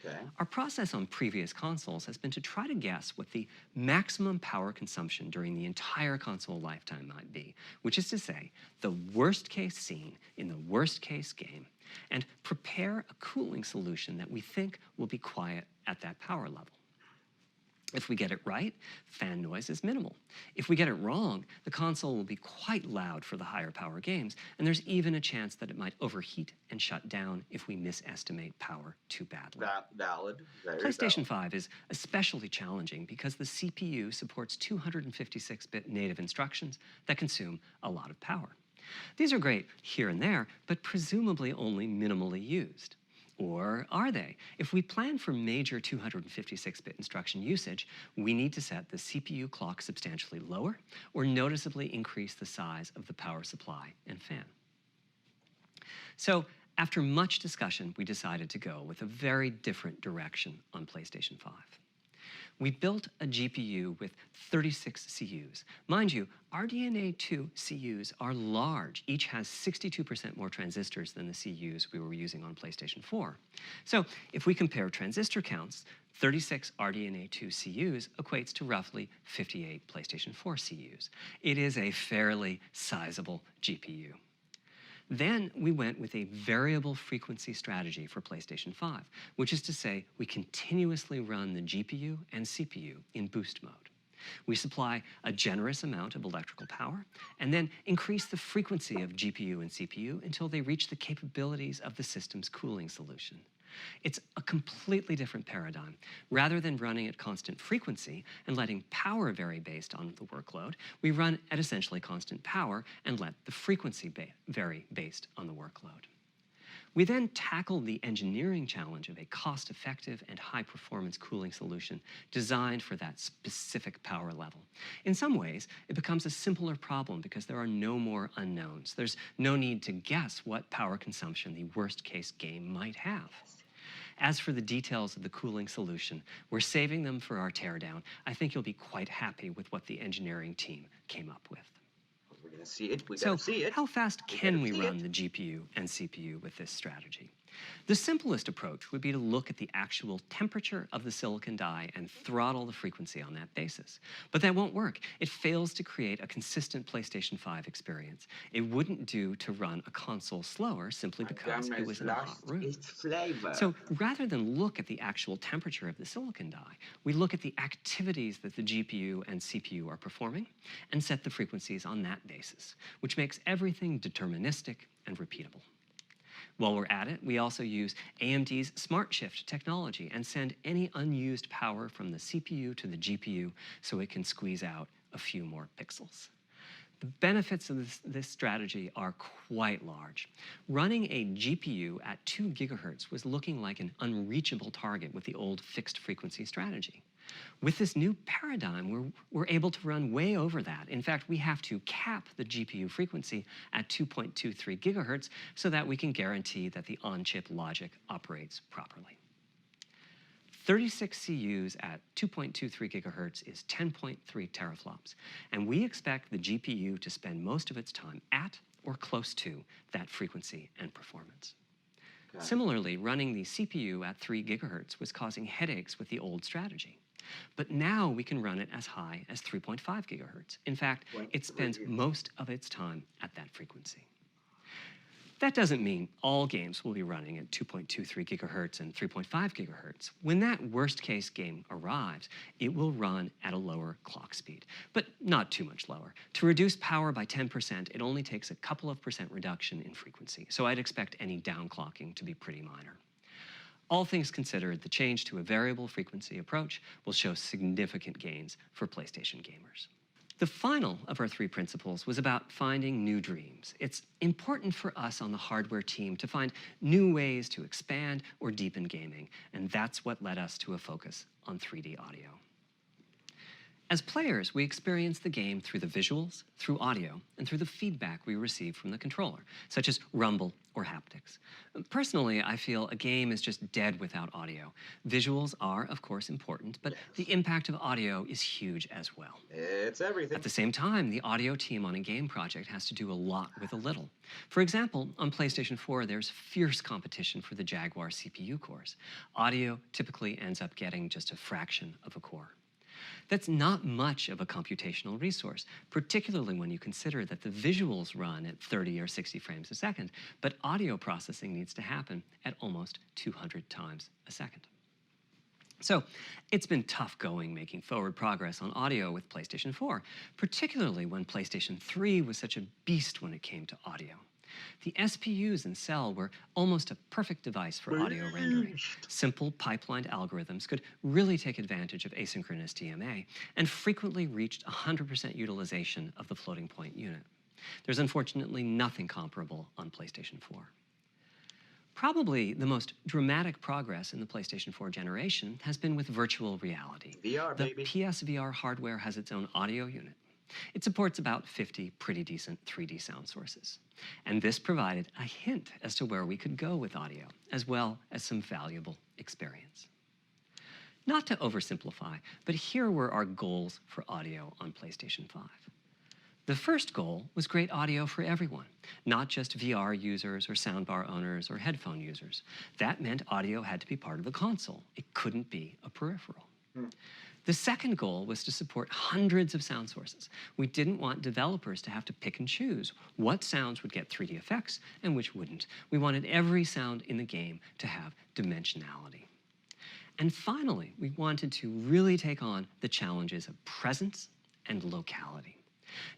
Okay. Our process on previous consoles has been to try to guess what the maximum power consumption during the entire console lifetime might be, which is to say, the worst case scene in the worst case game, and prepare a cooling solution that we think will be quiet at that power level. If we get it right, fan noise is minimal. If we get it wrong, the console will be quite loud for the higher power games, and there's even a chance that it might overheat and shut down if we misestimate power too badly. Valid. Very PlayStation valid. 5 is especially challenging because the CPU supports 256-bit native instructions that consume a lot of power. These are great here and there, but presumably only minimally used. Or are they? If we plan for major 256-bit instruction usage, we need to set the CPU clock substantially lower or noticeably increase the size of the power supply and fan. So, after much discussion, we decided to go with a very different direction on PlayStation 5. We built a GPU with 36 CUs. Mind you, RDNA 2 CUs are large. Each has 62% more transistors than the CUs we were using on PlayStation 4. So if we compare transistor counts, 36 RDNA 2 CUs equates to roughly 58 PlayStation 4 CUs. It is a fairly sizable GPU. Then we went with a variable frequency strategy for PlayStation 5, which is to say we continuously run the GPU and CPU in boost mode. We supply a generous amount of electrical power and then increase the frequency of GPU and CPU until they reach the capabilities of the system's cooling solution. It's a completely different paradigm. Rather than running at constant frequency and letting power vary based on the workload, we run at essentially constant power and let the frequency vary based on the workload. We then tackled the engineering challenge of a cost-effective and high-performance cooling solution designed for that specific power level. In some ways, it becomes a simpler problem because there are no more unknowns. There's no need to guess what power consumption the worst-case game might have. As for the details of the cooling solution, we're saving them for our teardown. I think you'll be quite happy with what the engineering team came up with. We're going to see it. We got to see it. How fast can we run the GPU and CPU with this strategy? The simplest approach would be to look at the actual temperature of the silicon die and throttle the frequency on that basis. But that won't work. It fails to create a consistent PlayStation 5 experience. It wouldn't do to run a console slower simply because it was in a hot room. So rather than look at the actual temperature of the silicon die, we look at the activities that the GPU and CPU are performing and set the frequencies on that basis, which makes everything deterministic and repeatable. While we're at it, we also use AMD's Smart Shift technology and send any unused power from the CPU to the GPU so it can squeeze out a few more pixels. The benefits of this strategy are quite large. Running a GPU at 2 gigahertz was looking like an unreachable target with the old fixed frequency strategy. With this new paradigm, we're able to run way over that. In fact, we have to cap the GPU frequency at 2.23 gigahertz so that we can guarantee that the on-chip logic operates properly. 36 CUs at 2.23 gigahertz is 10.3 teraflops, and we expect the GPU to spend most of its time at or close to that frequency and performance. Similarly, running the CPU at 3 gigahertz was causing headaches with the old strategy. But now we can run it as high as 3.5 gigahertz. In fact, it spends most of its time at that frequency. That doesn't mean all games will be running at 2.23 gigahertz and 3.5 gigahertz. When that worst-case game arrives, it will run at a lower clock speed, but not too much lower. To reduce power by 10%, it only takes a couple of percent reduction in frequency, so I'd expect any downclocking to be pretty minor. All things considered, the change to a variable frequency approach will show significant gains for PlayStation gamers. The final of our 3 principles was about finding new dreams. It's important for us on the hardware team to find new ways to expand or deepen gaming, and that's what led us to a focus on 3D audio. As players, we experience the game through the visuals, through audio, and through the feedback we receive from the controller, such as rumble or haptics. Personally, I feel a game is just dead without audio. Visuals are, of course, important, but the impact of audio is huge as well. It's everything. At the same time, the audio team on a game project has to do a lot with a little. For example, on PlayStation 4, there's fierce competition for the Jaguar CPU cores. Audio typically ends up getting just a fraction of a core. That's not much of a computational resource, particularly when you consider that the visuals run at 30 or 60 frames a second, but audio processing needs to happen at almost 200 times a second. So it's been tough going making forward progress on audio with PlayStation 4, particularly when PlayStation 3 was such a beast when it came to audio. The SPUs in Cell were almost a perfect device for audio rendering. Simple pipelined algorithms could really take advantage of asynchronous DMA and frequently reached 100% utilization of the floating point unit. There's unfortunately nothing comparable on PlayStation 4. Probably the most dramatic progress in the PlayStation 4 generation has been with virtual reality. VR, baby. The PSVR hardware has its own audio unit. It supports about 50 pretty decent 3D sound sources. And this provided a hint as to where we could go with audio, as well as some valuable experience. Not to oversimplify, but here were our goals for audio on PlayStation 5. The first goal was great audio for everyone, not just VR users or soundbar owners or headphone users. That meant audio had to be part of the console. It couldn't be a peripheral. The second goal was to support hundreds of sound sources. We didn't want developers to have to pick and choose what sounds would get 3D effects and which wouldn't. We wanted every sound in the game to have dimensionality. And finally, we wanted to really take on the challenges of presence and locality.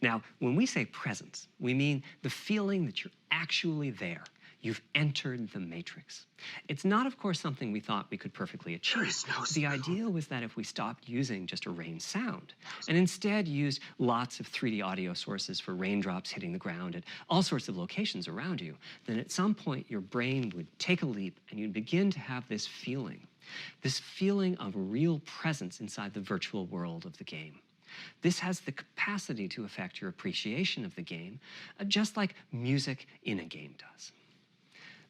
Now, when we say presence, we mean the feeling that you're actually there. You've entered the matrix. It's not, of course, something we thought we could perfectly achieve. The idea was that if we stopped using just a rain sound and instead used lots of 3D audio sources for raindrops hitting the ground at all sorts of locations around you, then at some point your brain would take a leap and you'd begin to have this feeling of real presence inside the virtual world of the game. This has the capacity to affect your appreciation of the game, just like music in a game does.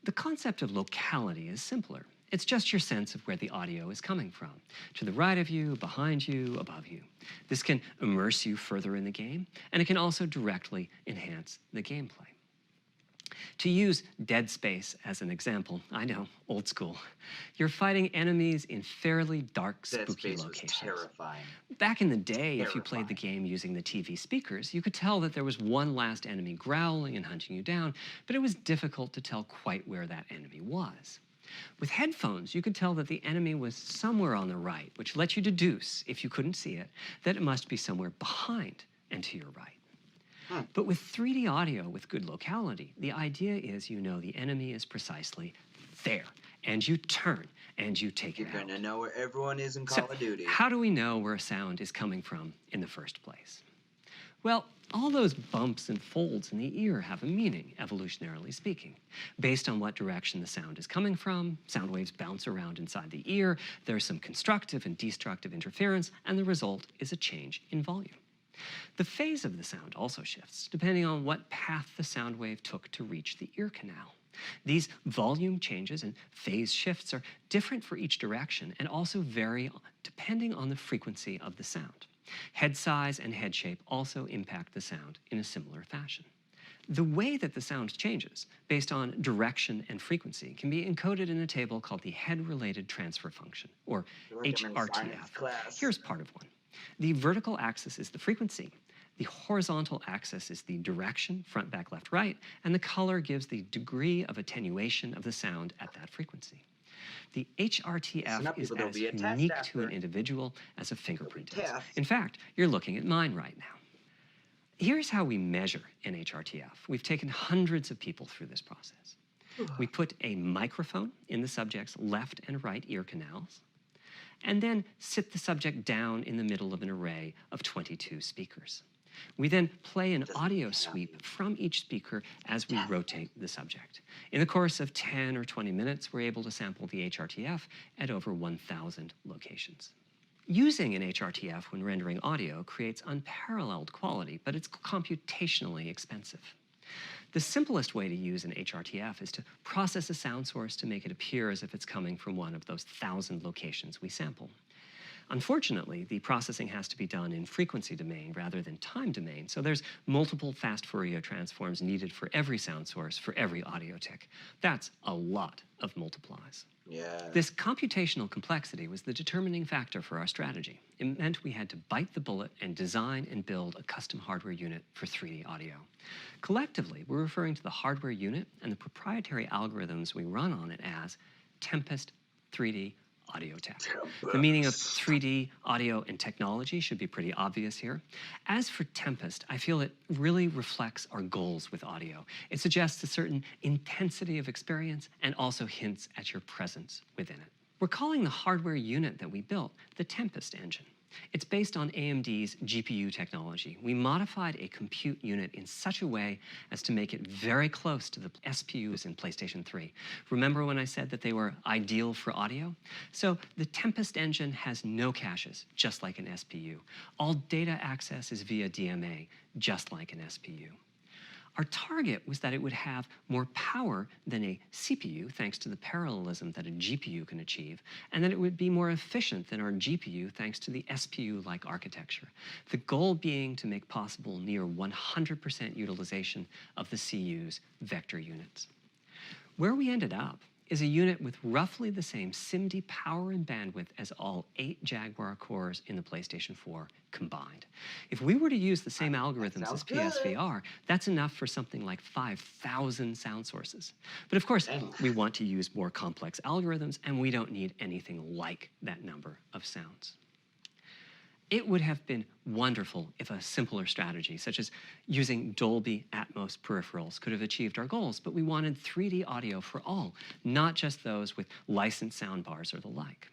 The concept of locality is simpler. It's just your sense of where the audio is coming from, to the right of you, behind you, above you. This can immerse you further in the game, and it can also directly enhance the gameplay. To use Dead Space as an example, I know, old school. You're fighting enemies in fairly dark, spooky locations. Terrifying. Back in the day, if you played the game using the TV speakers, you could tell that there was one last enemy growling and hunting you down, but it was difficult to tell quite where that enemy was. With headphones, you could tell that the enemy was somewhere on the right, which let you deduce, if you couldn't see it, that it must be somewhere behind and to your right. But with 3D audio with good locality, the idea is you know the enemy is precisely there, and you turn and you take it out. You're gonna know where everyone is in Call of Duty. How do we know where a sound is coming from in the first place? Well, all those bumps and folds in the ear have a meaning, evolutionarily speaking. Based on what direction the sound is coming from, sound waves bounce around inside the ear, there's some constructive and destructive interference, and the result is a change in volume. The phase of the sound also shifts, depending on what path the sound wave took to reach the ear canal. These volume changes and phase shifts are different for each direction and also vary depending on the frequency of the sound. Head size and head shape also impact the sound in a similar fashion. The way that the sound changes, based on direction and frequency, can be encoded in a table called the head-related transfer function, or Like I'm in science HRTF. class. Here's part of one. The vertical axis is the frequency. The horizontal axis is the direction, front, back, left, right, and the color gives the degree of attenuation of the sound at that frequency. The HRTF is as unique to an individual as a fingerprint is. In fact, you're looking at mine right now. Here's how we measure an HRTF. We've taken hundreds of people through this process. We put a microphone in the subject's left and right ear canals, and then sit the subject down in the middle of an array of 22 speakers. We then play an audio sweep from each speaker as we rotate the subject. In the course of 10 or 20 minutes, we're able to sample the HRTF at over 1,000 locations. Using an HRTF when rendering audio creates unparalleled quality, but it's computationally expensive. The simplest way to use an HRTF is to process a sound source to make it appear as if it's coming from one of those 1,000 locations we sample. Unfortunately, the processing has to be done in frequency domain rather than time domain, so there's multiple fast Fourier transforms needed for every sound source for every audio tick. That's a lot of multiplies. Yeah. This computational complexity was the determining factor for our strategy. It meant we had to bite the bullet and design and build a custom hardware unit for 3D audio. Collectively, we're referring to the hardware unit and the proprietary algorithms we run on it as Tempest 3D Audio Tech. The meaning of 3D audio and technology should be pretty obvious here. As for Tempest, I feel it really reflects our goals with audio. It suggests a certain intensity of experience and also hints at your presence within it. We're calling the hardware unit that we built the Tempest engine. It's based on AMD's GPU technology. We modified a compute unit in such a way as to make it very close to the SPUs in PlayStation 3. Remember when I said that they were ideal for audio? So the Tempest engine has no caches, just like an SPU. All data access is via DMA, just like an SPU. Our target was that it would have more power than a CPU, thanks to the parallelism that a GPU can achieve, and that it would be more efficient than our GPU, thanks to the SPU-like architecture. The goal being to make possible near 100% utilization of the CU's vector units. Where we ended up is a unit with roughly the same SIMD power and bandwidth as all 8 Jaguar cores in the PlayStation 4 combined. If we were to use the same algorithms as PSVR, that's enough for something like 5,000 sound sources. But of course, we want to use more complex algorithms, and we don't need anything like that number of sounds. It would have been wonderful if a simpler strategy, such as using Dolby Atmos peripherals, could have achieved our goals, but we wanted 3D audio for all, not just those with licensed soundbars or the like.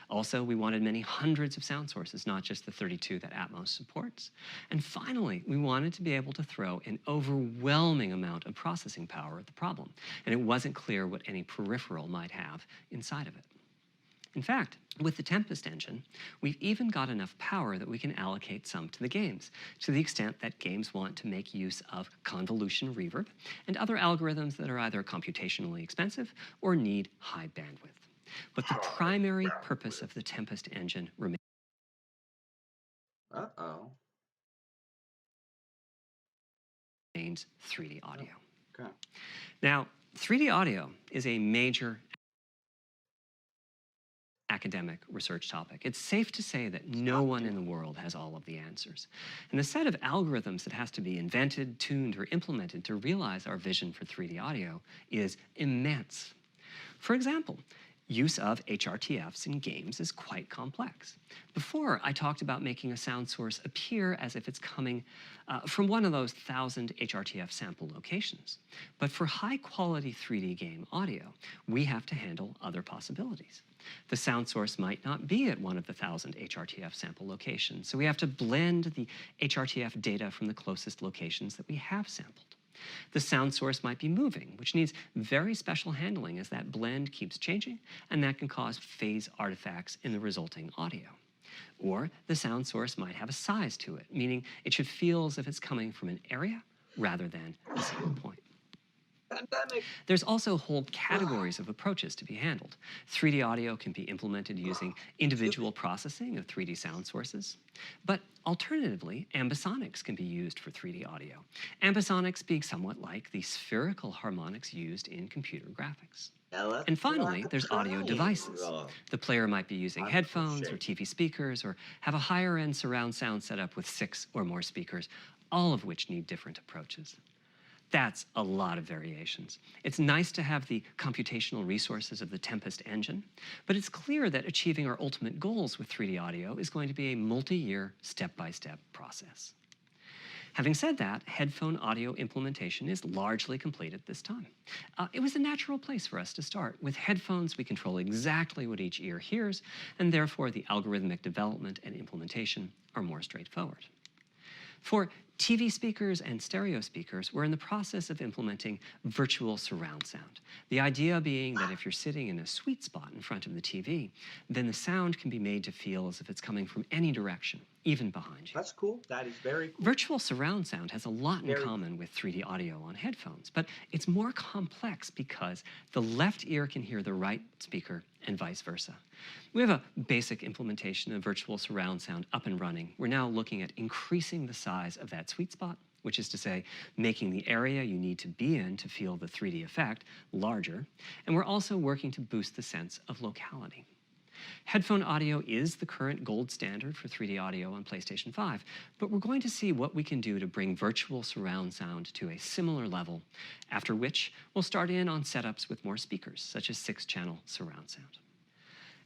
Also, we wanted many hundreds of sound sources, not just the 32 that Atmos supports. And finally, we wanted to be able to throw an overwhelming amount of processing power at the problem, and it wasn't clear what any peripheral might have inside of it. In fact, with the Tempest engine, we've even got enough power that we can allocate some to the games, to the extent that games want to make use of convolution reverb and other algorithms that are either computationally expensive or need high bandwidth. But the primary purpose of the Tempest engine remains 3D audio. Okay. Now, 3D audio is a major academic research topic. It's safe to say that no one in the world has all of the answers. And the set of algorithms that has to be invented, tuned, or implemented to realize our vision for 3D audio is immense. For example, use of HRTFs in games is quite complex. Before, I talked about making a sound source appear as if it's coming from one of those 1,000 HRTF sample locations. But for high-quality 3D game audio, we have to handle other possibilities. The sound source might not be at one of the 1,000 HRTF sample locations, so we have to blend the HRTF data from the closest locations that we have sampled. The sound source might be moving, which needs very special handling as that blend keeps changing, and that can cause phase artifacts in the resulting audio. Or the sound source might have a size to it, meaning it should feel as if it's coming from an area rather than a single point. Pandemic. There's also whole categories of approaches to be handled. 3D audio can be implemented using individual processing of 3D sound sources. But alternatively, ambisonics can be used for 3D audio. Ambisonics being somewhat like the spherical harmonics used in computer graphics. And finally, there's audio devices. The player might be using headphones or TV speakers or have a higher-end surround sound setup with 6 or more speakers, all of which need different approaches. That's a lot of variations. It's nice to have the computational resources of the Tempest engine, but it's clear that achieving our ultimate goals with 3D audio is going to be a multi-year, step-by-step process. Having said that, headphone audio implementation is largely complete at this time. It was a natural place for us to start. With headphones, we control exactly what each ear hears, and therefore the algorithmic development and implementation are more straightforward. For TV speakers and stereo speakers, we're in the process of implementing virtual surround sound. The idea being that if you're sitting in a sweet spot in front of the TV, then the sound can be made to feel as if it's coming from any direction, even behind you. That's cool. That is very cool. Virtual surround sound has a lot in common with 3D audio on headphones, but it's more complex because the left ear can hear the right speaker and vice versa. We have a basic implementation of virtual surround sound up and running. We're now looking at increasing the size of that sweet spot, which is to say, making the area you need to be in to feel the 3D effect larger, and we're also working to boost the sense of locality. Headphone audio is the current gold standard for 3D audio on PlayStation 5, but we're going to see what we can do to bring virtual surround sound to a similar level, after which we'll start in on setups with more speakers, such as 6-channel surround sound.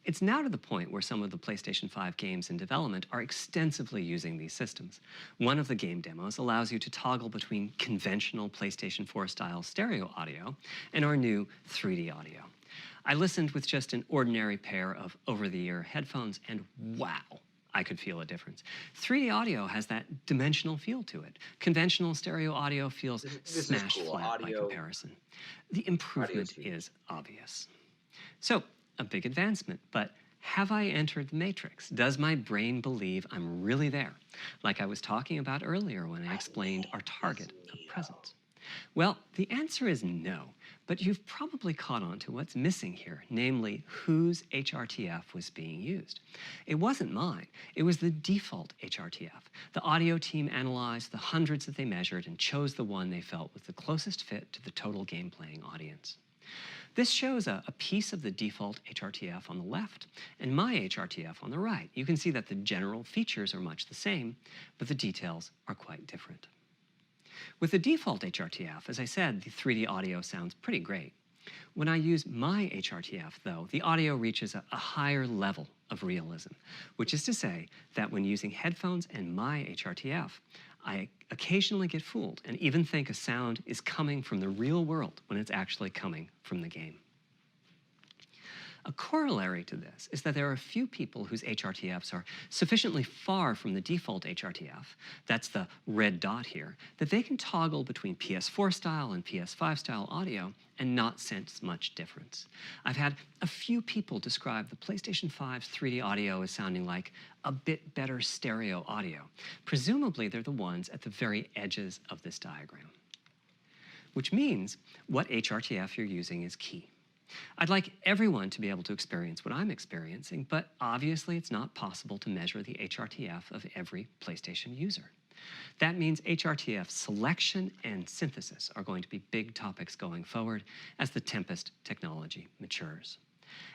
It's now to the point where some of the PlayStation 5 games in development are extensively using these systems. One of the game demos allows you to toggle between conventional PlayStation 4-style stereo audio and our new 3D audio. I listened with just an ordinary pair of over-the-ear headphones, and wow, I could feel a difference. 3D audio has that dimensional feel to it. Conventional stereo audio feels smash flat by comparison. The improvement is obvious. So, a big advancement, but have I entered the matrix? Does my brain believe I'm really there, like I was talking about earlier when I explained our target of presence? Well, the answer is no, but you've probably caught on to what's missing here, namely whose HRTF was being used. It wasn't mine, it was the default HRTF. The audio team analyzed the hundreds that they measured and chose the one they felt was the closest fit to the total game-playing audience. This shows a piece of the default HRTF on the left and my HRTF on the right. You can see that the general features are much the same, but the details are quite different. With the default HRTF, as I said, the 3D audio sounds pretty great. When I use my HRTF, though, the audio reaches a higher level of realism, which is to say that when using headphones and my HRTF, I occasionally get fooled and even think a sound is coming from the real world when it's actually coming from the game. A corollary to this is that there are a few people whose HRTFs are sufficiently far from the default HRTF, that's the red dot here, that they can toggle between PS4 style and PS5 style audio and not sense much difference. I've had a few people describe the PlayStation 5's 3D audio as sounding like a bit better stereo audio. Presumably they're the ones at the very edges of this diagram. Which means what HRTF you're using is key. I'd like everyone to be able to experience what I'm experiencing, but obviously it's not possible to measure the HRTF of every PlayStation user. That means HRTF selection and synthesis are going to be big topics going forward as the Tempest technology matures.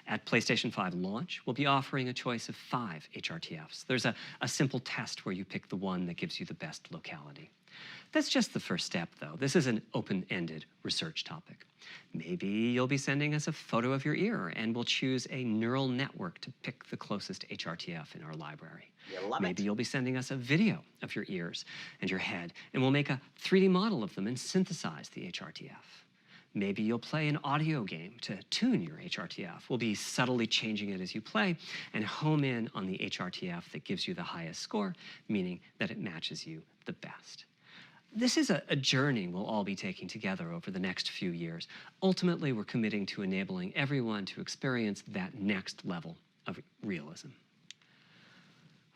At PlayStation 5 launch, we'll be offering a choice of 5 HRTFs. There's a simple test where you pick the one that gives you the best locality. That's just the first step, though. This is an open-ended research topic. Maybe you'll be sending us a photo of your ear, and we'll choose a neural network to pick the closest HRTF in our library. Maybe you'll be sending us a video of your ears and your head, and we'll make a 3D model of them and synthesize the HRTF. Maybe you'll play an audio game to tune your HRTF. We'll be subtly changing it as you play and home in on the HRTF that gives you the highest score, meaning that it matches you the best. This is a journey we'll all be taking together over the next few years. Ultimately, we're committing to enabling everyone to experience that next level of realism.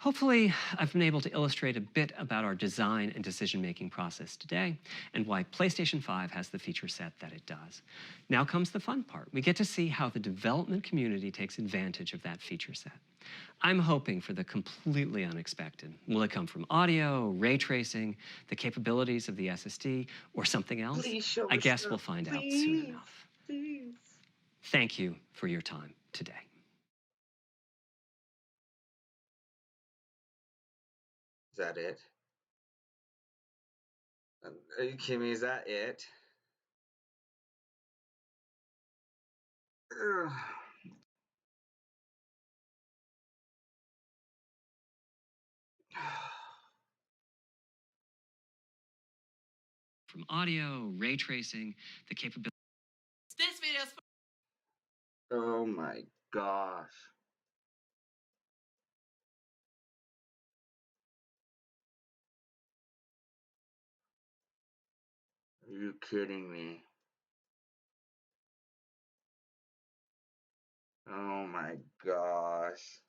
Hopefully, I've been able to illustrate a bit about our design and decision-making process today and why PlayStation 5 has the feature set that it does. Now comes the fun part. We get to see how the development community takes advantage of that feature set. I'm hoping for the completely unexpected. Will it come from audio, ray tracing, the capabilities of the SSD, or something else? Please show I us guess stuff. we'll find out Please. soon enough. Please. Thank you for your time today. Is that it? Are you kidding me? Is that it? Ugh. From audio, ray tracing, the capabilities. This video's Oh my gosh. Are you kidding me? Oh my gosh.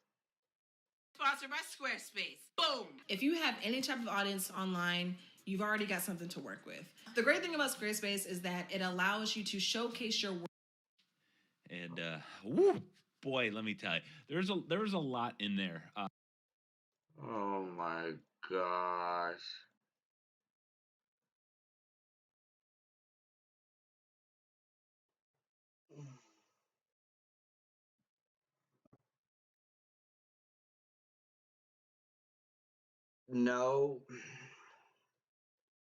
sponsored by Squarespace. Boom! If you have any type of audience online, you've already got something to work with. The great thing about Squarespace is that it allows you to showcase your work. And woo, boy, let me tell you, there's a lot in there. Oh my gosh. No.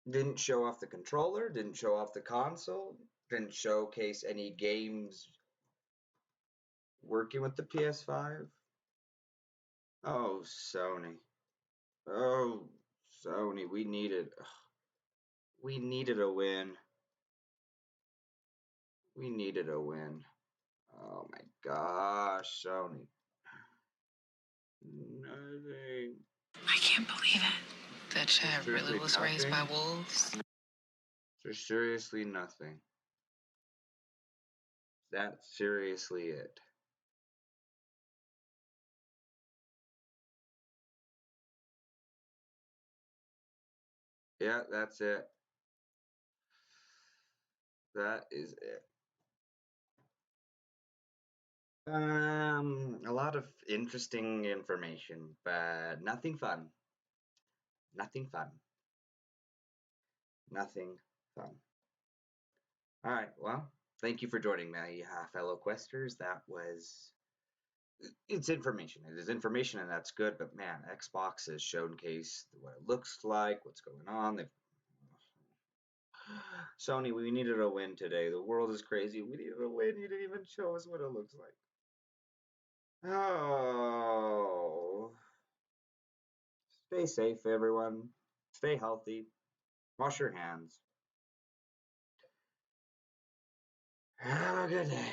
Didn't show off the controller, didn't show off the console, didn't showcase any games working with the PS5. Oh, Sony. Oh, Sony, we needed a win. We needed a win. Oh my gosh, Sony. Nothing. I can't believe it. That Chad really was raised by wolves. There's seriously nothing. That's seriously it. Yeah, that's it. That is it. A lot of interesting information, but nothing fun. Nothing fun. Nothing fun. All right, well, thank you for joining me, fellow questers. It's information. It is information, and that's good, but man, Xbox has showcased what it looks like, what's going on. Sony, we needed a win today. The world is crazy. We needed a win. You didn't even show us what it looks like. Oh. Stay safe, everyone. Stay healthy. Wash your hands. Have a good day.